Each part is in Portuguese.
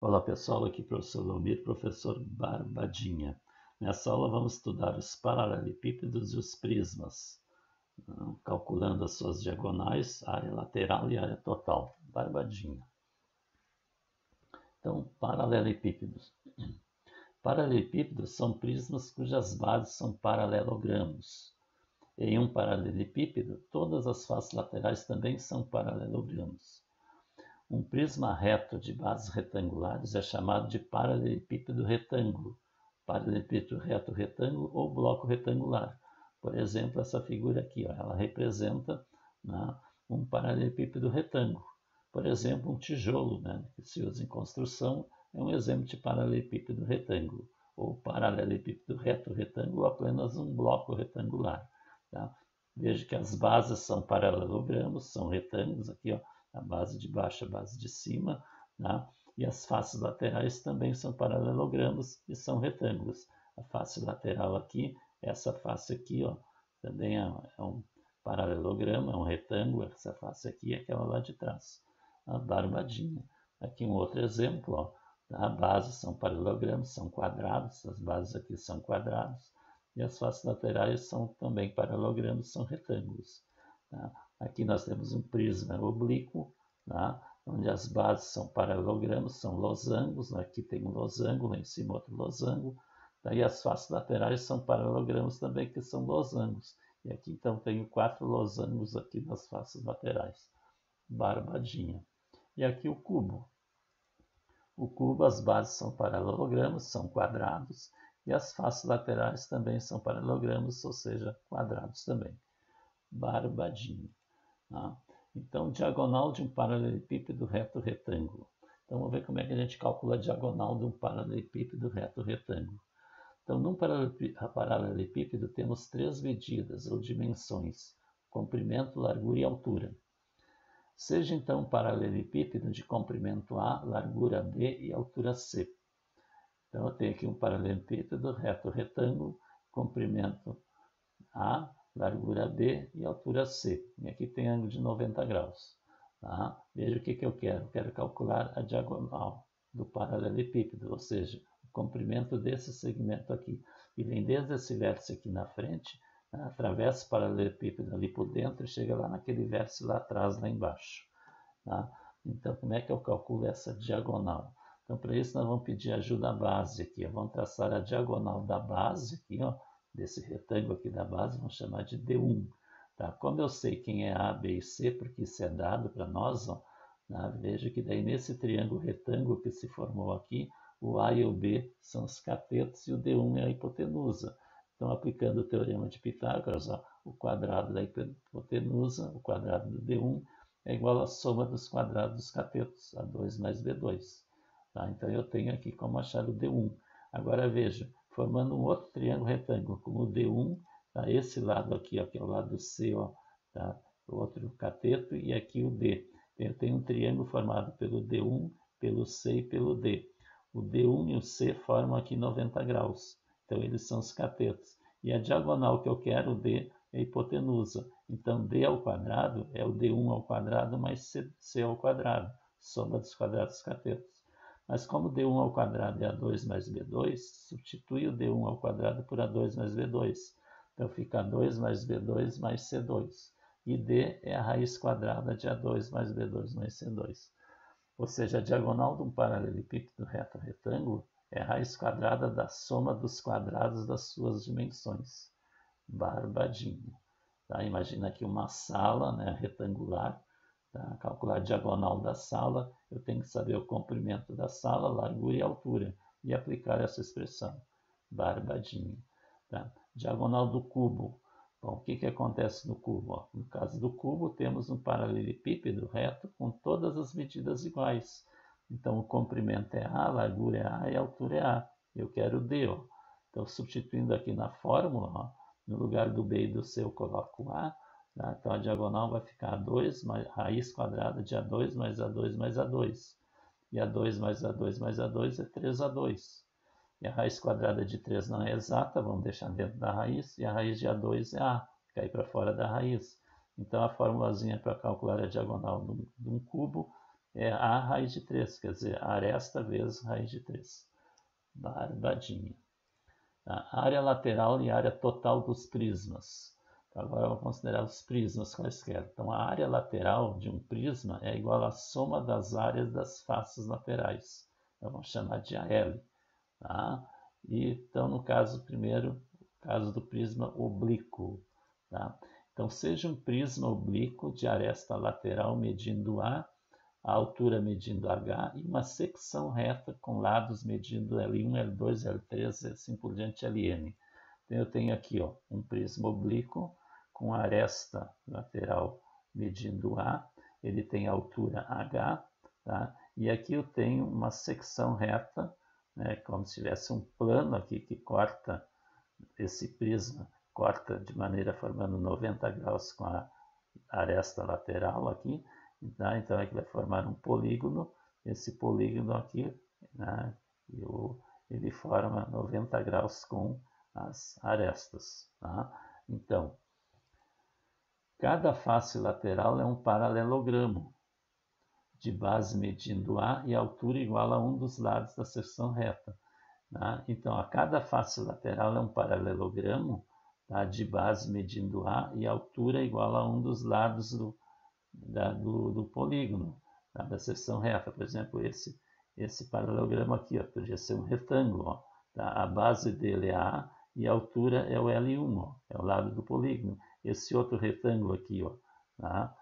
Olá pessoal, aqui professor Lomir, professor Barbadinha. Nessa aula vamos estudar os paralelepípedos e os prismas, calculando as suas diagonais, área lateral e área total. Barbadinha. Então, paralelepípedos. Paralelepípedos são prismas cujas bases são paralelogramos. Em um paralelepípedo, todas as faces laterais também são paralelogramos. Um prisma reto de bases retangulares é chamado de paralelepípedo retângulo, paralelepípedo reto retângulo ou bloco retangular. Por exemplo, essa figura aqui, ó, ela representa, né, um paralelepípedo retângulo. Por exemplo, um tijolo, né, que se usa em construção, é um exemplo de paralelepípedo retângulo, ou paralelepípedo reto retângulo, apenas um bloco retangular. Tá? Veja que as bases são paralelogramos, são retângulos aqui, ó, a base de baixo, a base de cima, tá? E as faces laterais também são paralelogramos e são retângulos. A face lateral aqui, essa face aqui, ó, também é um paralelogramo, é um retângulo, essa face aqui é aquela lá de trás, a barbadinha. Aqui um outro exemplo, ó, tá? A base são paralelogramos, são quadrados, as bases aqui são quadrados, e as faces laterais são também paralelogramos, são retângulos. Tá? Aqui nós temos um prisma oblíquo, tá? Onde as bases são paralelogramos, são losangos. Aqui tem um losango, lá em cima outro losango. Tá? E as faces laterais são paralelogramos também, que são losangos. E aqui então tenho 4 losangos aqui nas faces laterais. Barbadinha. E aqui o cubo. O cubo, as bases são paralelogramos, são quadrados. E as faces laterais também são paralelogramos, ou seja, quadrados também. Barbadinho. Tá? Então, diagonal de um paralelepípedo reto retângulo. Então, vamos ver como é que a gente calcula a diagonal de um paralelepípedo reto retângulo. Então, num paralelepípedo temos 3 medidas ou dimensões: comprimento, largura e altura. Seja então um paralelepípedo de comprimento A, largura B e altura C. Então, eu tenho aqui um paralelepípedo reto retângulo, comprimento A, largura B e altura C. E aqui tem ângulo de 90 graus. Tá? Veja o que eu quero. Quero calcular a diagonal do paralelepípedo, ou seja, o comprimento desse segmento aqui. E vem desde esse vértice aqui na frente, tá? Atravessa o paralelepípedo ali por dentro e chega lá naquele vértice lá atrás, lá embaixo. Tá? Então, como é que eu calculo essa diagonal? Então, para isso, nós vamos pedir ajuda à base aqui. Vamos traçar a diagonal da base aqui, ó, desse retângulo aqui da base, vamos chamar de D1. Tá? Como eu sei quem é A, B e C, porque isso é dado para nós, ó, tá? Veja que daí nesse triângulo retângulo que se formou aqui, o A e o B são os catetos e o D1 é a hipotenusa. Então, aplicando o teorema de Pitágoras, ó, o quadrado da hipotenusa, o quadrado do D1, é igual à soma dos quadrados dos catetos, A2 mais B2. Tá? Então, eu tenho aqui como achar o D1. Agora, veja, formando um outro triângulo retângulo, como o D1, tá? Esse lado aqui, ó, que é o lado C, ó, tá? O outro cateto, e aqui o D. Eu tenho um triângulo formado pelo D1, pelo C e pelo D. O D1 e o C formam aqui 90 graus. Então, eles são os catetos. E a diagonal que eu quero, o D, é a hipotenusa. Então, D ao quadrado é o D1 ao quadrado mais C ao quadrado, soma dos quadrados dos catetos. Mas como D1 ao quadrado é A2 mais B2, substitui o D1 ao quadrado por A2 mais B2. Então, fica A2 mais B2 mais C2. E D é a raiz quadrada de A2 mais B2 mais C2. Ou seja, a diagonal de um paralelepípedo reto retângulo é a raiz quadrada da soma dos quadrados das suas dimensões. Barbadinho. Tá? Imagina aqui uma sala, né, retangular. Tá? Calcular a diagonal da sala, eu tenho que saber o comprimento da sala, largura e altura, e aplicar essa expressão. Barbadinho. Tá? Diagonal do cubo. Bom, o que acontece no cubo? Ó, no caso do cubo, temos um paralelepípedo reto com todas as medidas iguais. Então, o comprimento é A, a largura é A e a altura é A. Eu quero D. Ó. Então, substituindo aqui na fórmula, ó, no lugar do B e do C eu coloco A. Tá? Então, a diagonal vai ficar A2, mais, raiz quadrada de A2 mais A2 mais A2. E A2 mais A2 mais A2 é 3A2. E a raiz quadrada de 3 não é exata, vamos deixar dentro da raiz. E a raiz de A2 é A, cai para fora da raiz. Então, a formulazinha para calcular a diagonal de um cubo é A raiz de 3, quer dizer, aresta vezes raiz de 3. Barbadinha. A área lateral e a área total dos prismas. Então, agora eu vou considerar os prismas quaisquer. Então, a área lateral de um prisma é igual à soma das áreas das faces laterais. Então, vamos chamar de AL. Tá? E, então, no caso, primeiro, caso do prisma oblíquo. Tá? Então, seja um prisma oblíquo de aresta lateral medindo A altura medindo H e uma secção reta com lados medindo L1, L2, L3 e assim por diante Ln. Então, eu tenho aqui um prisma oblíquo com aresta lateral medindo A, ele tem altura H, tá? E aqui eu tenho uma secção reta, né, como se tivesse um plano aqui que corta esse prisma, corta de maneira formando 90 graus com a aresta lateral aqui, tá? Então aqui vai formar um polígono, esse polígono aqui, né, ele forma 90 graus com as arestas. Tá? Então, cada face lateral é um paralelogramo de base medindo A e altura igual a um dos lados da seção reta. Tá? Então, a cada face lateral é um paralelogramo, tá, de base medindo A e altura igual a um dos lados do polígono, tá, da seção reta. Por exemplo, esse paralelogramo aqui podia ser um retângulo. Tá? A base dele é A e a altura é o L1, é o lado do polígono. Esse outro retângulo aqui, tá?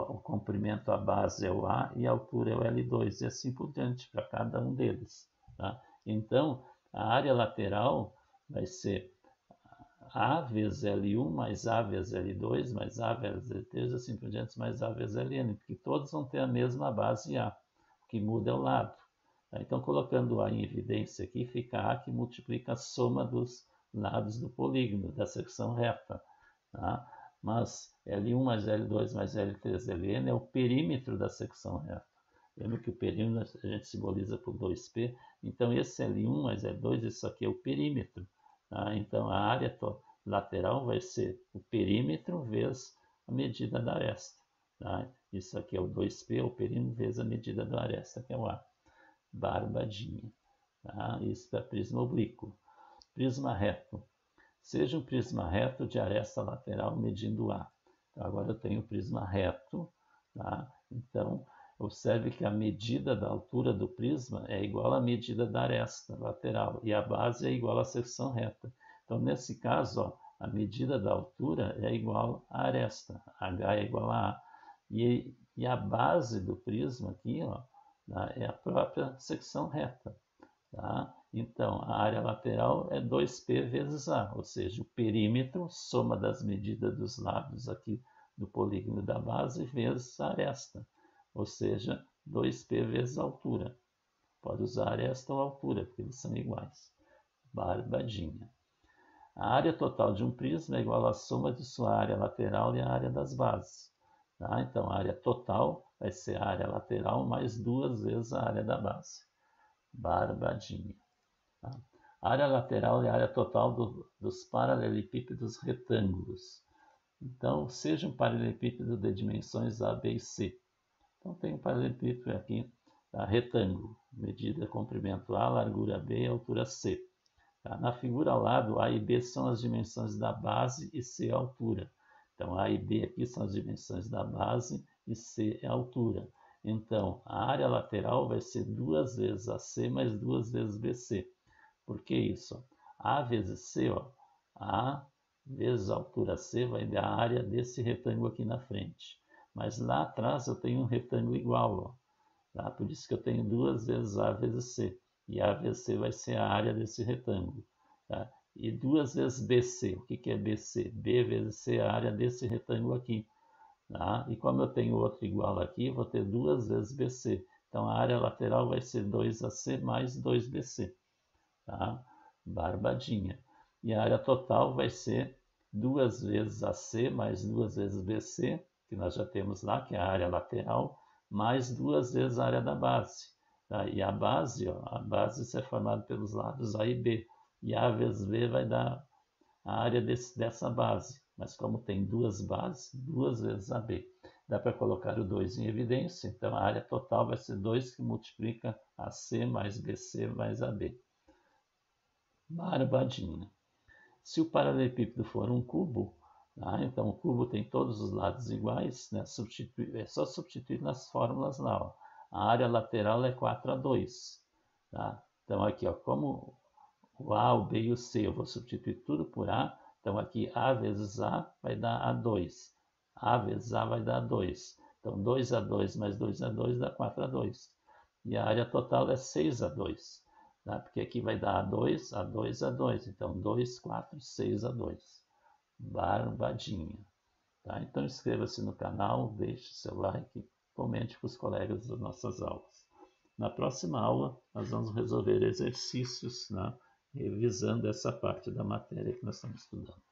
O comprimento, a base é o A e a altura é o L2, e assim por diante, para cada um deles. Tá? Então, a área lateral vai ser A vezes L1 mais A vezes L2 mais A vezes L3, assim por diante, mais A vezes Ln, porque todos vão ter a mesma base A, o que muda é o lado. Tá? Então, colocando A em evidência aqui, fica A que multiplica a soma dos lados do polígono, da secção reta. Tá? Mas L1 mais L2 mais L3 Ln é o perímetro da secção reta. Lembra que o perímetro a gente simboliza por 2P? Então, esse L1 mais L2, isso aqui é o perímetro. Tá? Então, a área lateral vai ser o perímetro vezes a medida da aresta. Tá? Isso aqui é o 2P, o perímetro vezes a medida da aresta, que é o A. Barbadinha. Tá? Isso é prisma oblíquo. Prisma reto. Seja um prisma reto de aresta lateral medindo A. Então, agora eu tenho o prisma reto. Tá? Então, observe que a medida da altura do prisma é igual à medida da aresta lateral e a base é igual à secção reta. Então, nesse caso, a medida da altura é igual à aresta, H é igual a A. E a base do prisma aqui tá, é a própria secção reta. Tá? Então, a área lateral é 2P vezes A, ou seja, o perímetro, soma das medidas dos lados aqui do polígono da base, vezes a aresta, ou seja, 2P vezes a altura. Pode usar aresta ou altura, porque eles são iguais. Barbadinha. A área total de um prisma é igual à soma de sua área lateral e a área das bases. Tá? Então, a área total vai ser a área lateral mais 2 vezes a área da base. Barbadinha. Tá? A área lateral é a área total dos paralelepípedos retângulos. Então, seja um paralelepípedo de dimensões A, B e C. Então, tem um paralelepípedo aqui, tá? Retângulo, medida comprimento A, largura B e altura C. Tá? Na figura ao lado, A e B são as dimensões da base e C a altura. Então, A e B aqui são as dimensões da base e C é a altura. Então, a área lateral vai ser 2 vezes AC mais 2 vezes BC. Por que isso? A vezes C, A vezes a altura C vai dar a área desse retângulo aqui na frente. Mas lá atrás eu tenho um retângulo igual, tá? Por isso que eu tenho 2 vezes A vezes C. E A vezes C vai ser a área desse retângulo. Tá? E 2 vezes BC. O que é BC? B vezes C é a área desse retângulo aqui. Tá? E como eu tenho outro igual aqui, vou ter 2 vezes BC. Então, a área lateral vai ser 2AC mais 2BC. Tá? Barbadinha. E a área total vai ser 2 vezes AC mais 2 vezes BC, que nós já temos lá, que é a área lateral, mais 2 vezes a área da base. Tá? E a base, a base é formada pelos lados A e B. E A vezes B vai dar a área dessa base. Mas como tem duas bases, 2 vezes AB. dá para colocar o 2 em evidência, então a área total vai ser 2 que multiplica AC mais BC mais AB. Barbadinha. Se o paralelepípedo for um cubo, tá? Então o cubo tem todos os lados iguais, né? É só substituir nas fórmulas lá. Ó. A área lateral é 4/2. Tá? Então aqui, ó, como o A, o B e o C, eu vou substituir tudo por A. Então aqui A vezes A vai dar A2. A vezes A vai dar 2. Então 2A2 mais 2A2 dá 4/2. E a área total é 6/2. Tá? Porque aqui vai dar A2, A2, A2. Então 2, 4, 6/2. Barbadinha. Tá? Então inscreva-se no canal, deixe seu like, comente com os colegas das nossas aulas. Na próxima aula, nós vamos resolver exercícios, né, revisando essa parte da matéria que nós estamos estudando.